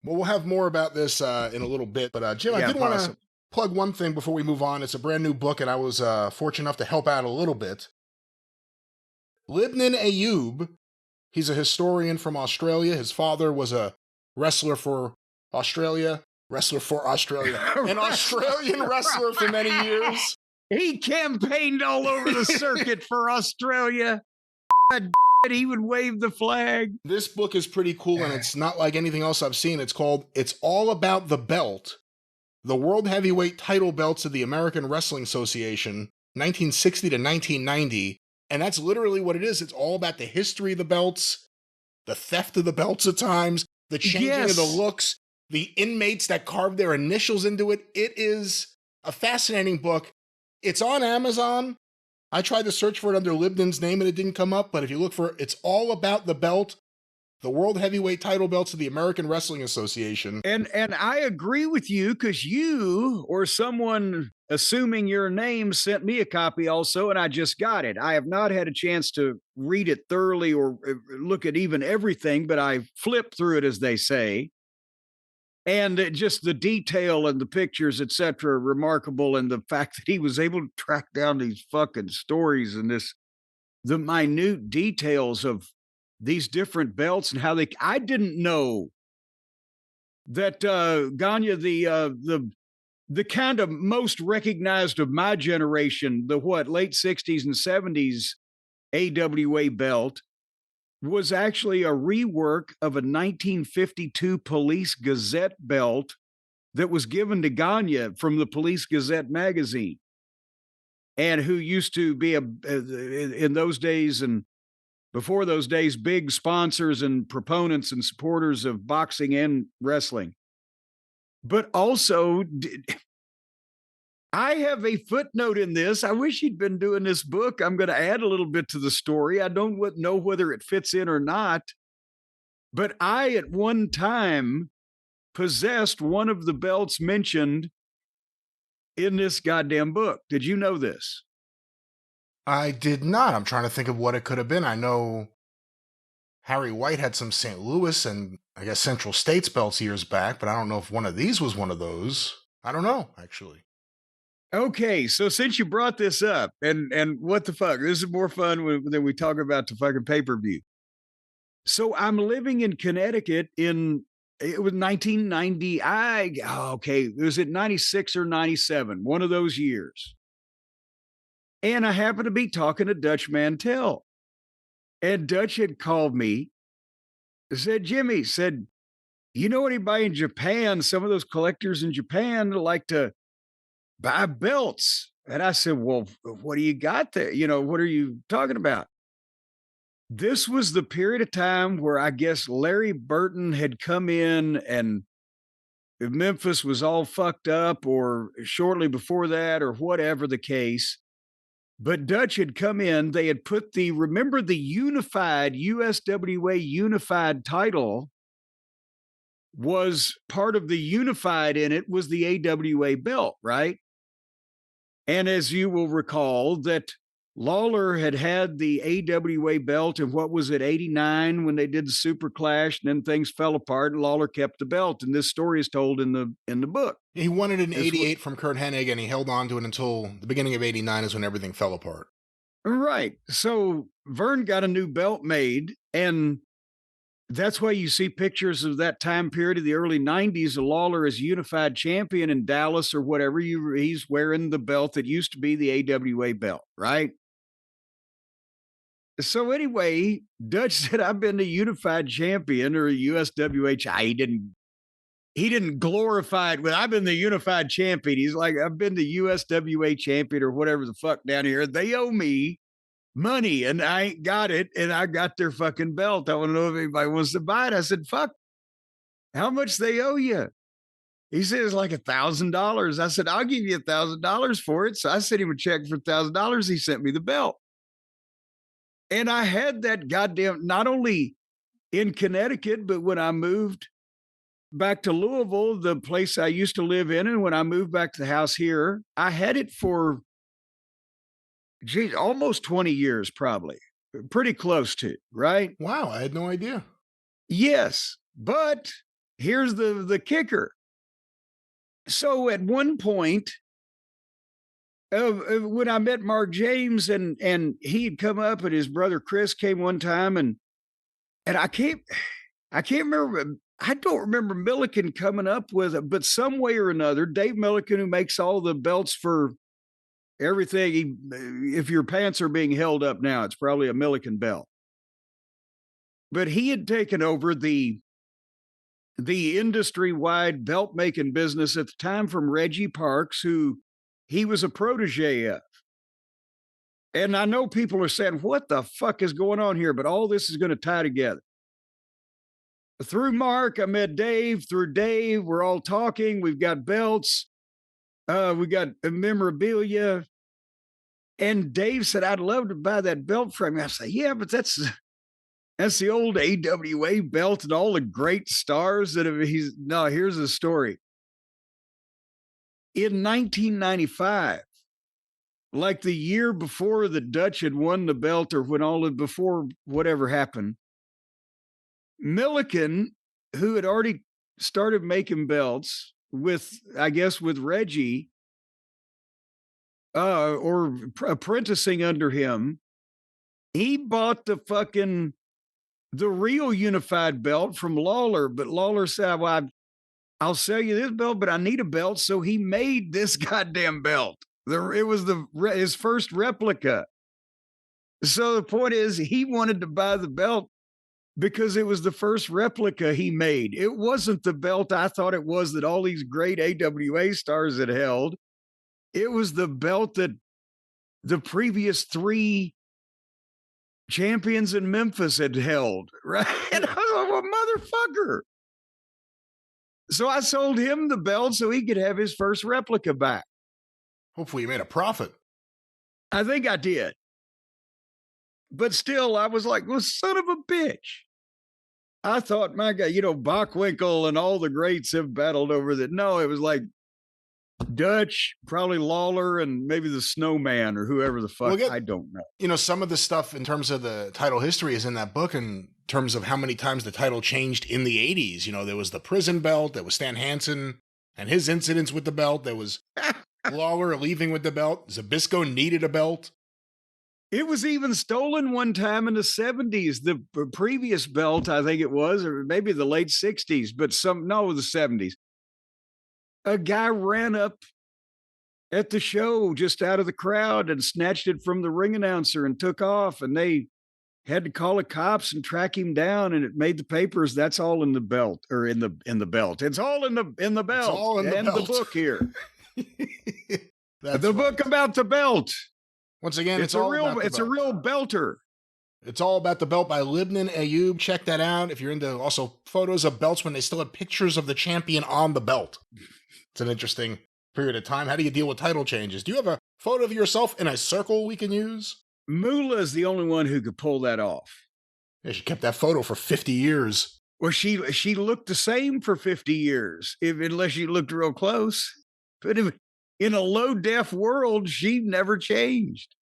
Well, we'll have more about this in a little bit. But Jim, I Yeah, did want to possible. plug one thing before we move on. It's a brand new book, and I was fortunate enough to help out a little bit. Libnan Ayoub, he's a historian from Australia. His father was a wrestler for Australia. An Australian wrestler for many years. He campaigned all over the circuit for Australia. He would wave the flag. This book is pretty cool, and it's not like anything else I've seen. It's called It's All About the Belt, the World Heavyweight Title Belts of the American Wrestling Association, 1960 to 1990. And that's literally what it is. It's all about the history of the belts, the theft of the belts at times, the changing of the looks, the inmates that carved their initials into it. It is a fascinating book. It's on Amazon. I tried to search for it under Libden's name and it didn't come up, but if you look for it, It's All About the Belt, the World Heavyweight Title Belts of the American Wrestling Association. And I agree with you, because you or someone assuming your name sent me a copy also, and I just got it. I have not had a chance to read it thoroughly or look at even everything, but I flipped through it, as they say. And just the detail and the pictures, etc., remarkable. And the fact that he was able to track down these fucking stories and the minute details of these different belts and how I didn't know that Gagne, the kind of most recognized of my generation, the late 60s and 70s AWA belt, was actually a rework of a 1952 Police Gazette belt that was given to Gagne from the Police Gazette magazine, and who used to be in those days and before those days, big sponsors and proponents and supporters of boxing and wrestling. But also, I have a footnote in this. I wish he'd been doing this book. I'm going to add a little bit to the story. I don't know whether it fits in or not, but I at one time possessed one of the belts mentioned in this goddamn book. Did you know this? I did not. I'm trying to think of what it could have been. I know Harry White had some St. Louis and I guess Central States belts years back, but I don't know if one of these was one of those. I don't know, actually. Okay, so since you brought this up, and what the fuck, this is more fun than we talk about the fucking pay-per-view. So I'm living in Connecticut it was 1990. Was it 96 or 97? One of those years. And I happened to be talking to Dutch Mantell. And Dutch had called me, said, Jimmy, you know anybody in Japan, some of those collectors in Japan like to buy belts? And I said, well, what do you got there? What are you talking about? This was the period of time where I guess Larry Burton had come in and Memphis was all fucked up, or shortly before that, or whatever the case. But Dutch had come in. They had put remember the unified USWA unified title was part of the unified in it was the AWA belt, right? And as you will recall, that Lawler had the AWA belt in, what was it, 89 when they did the Super Clash, and then things fell apart and Lawler kept the belt. And this story is told in the book. He won it in 88 from Kurt Hennig, and he held on to it until the beginning of 89 is when everything fell apart. Right. So Vern got a new belt made, and that's why you see pictures of that time period of the early 90s of Lawler as unified champion in Dallas or whatever. He's wearing the belt that used to be the AWA belt, right? So anyway, Dutch said, I've been the unified champion or a USWA. He didn't glorify it with, I've been the unified champion. He's like, I've been the USWA champion or whatever the fuck down here. They owe me money and I ain't got it. And I got their fucking belt. I want to know if anybody wants to buy it. I said, fuck, how much they owe you? He said, it's like $1,000. I said, I'll give you $1,000 for it. So I sent him a check for $1,000. He sent me the belt. And I had that goddamn, not only in Connecticut, but when I moved back to Louisville, the place I used to live in, and when I moved back to the house here, I had it for, almost 20 years, probably. Pretty close to, right? Wow, I had no idea. Yes, but here's the kicker. So at one point, when I met Mark James and he'd come up and his brother Chris came one time and I can't remember. I don't remember Milliken coming up with it, but some way or another, Dave Milliken, who makes all the belts for everything, if your pants are being held up now, it's probably a Milliken belt. But he had taken over the industry-wide belt making business at the time from Reggie Parks, who he was a protege of. And I know people are saying, what the fuck is going on here? But all this is going to tie together. Through Mark, I met Dave. Through Dave, we're all talking. We've got belts. We got memorabilia. And Dave said, I'd love to buy that belt from you. I said, yeah, but that's the old AWA belt and all the great stars that have, here's the story. In 1995, like the year before the Dutch had won the belt or before whatever happened, Milliken, who had already started making belts with Reggie, or apprenticing under him, he bought the real unified belt from Lawler, but Lawler said, well, I'll sell you this belt, but I need a belt. So he made this goddamn belt. It was his first replica. So the point is, he wanted to buy the belt because it was the first replica he made. It wasn't the belt I thought it was that all these great AWA stars had held. It was the belt that the previous 3 champions in Memphis had held, right? And I was like, well, motherfucker. So I sold him the belt so he could have his first replica back. Hopefully you made a profit. I think I did. But still, I was like, well, son of a bitch. I thought, my God, Bockwinkel and all the greats have battled over that. No, it was like Dutch, probably Lawler, and maybe the Snowman or whoever the fuck. I don't know. Some of the stuff in terms of the title history is in that book in terms of how many times the title changed in the 80s. There was the prison belt. There was Stan Hansen and his incidents with the belt. There was Lawler leaving with the belt. Zbyszko needed a belt. It was even stolen one time in the 70s. The previous belt, I think it was, or maybe the late 60s, but the 70s. A guy ran up at the show just out of the crowd and snatched it from the ring announcer and took off, and they had to call the cops and track him down, and it made the papers. That's all in the belt, or in the belt. It's all in the belt. It's all in the book here. The book about the belt. Once again, it's a real belter. It's all about the belt by Libnan Ayub. Check that out if you're into also photos of belts when they still had pictures of the champion on the belt. It's an interesting period of time. How do you deal with title changes? Do you have a photo of yourself in a circle we can use? Moolah is the only one who could pull that off. Yeah, she kept that photo for 50 years. Well, she looked the same for 50 years, unless you looked real close. But in a low-def world, she never changed.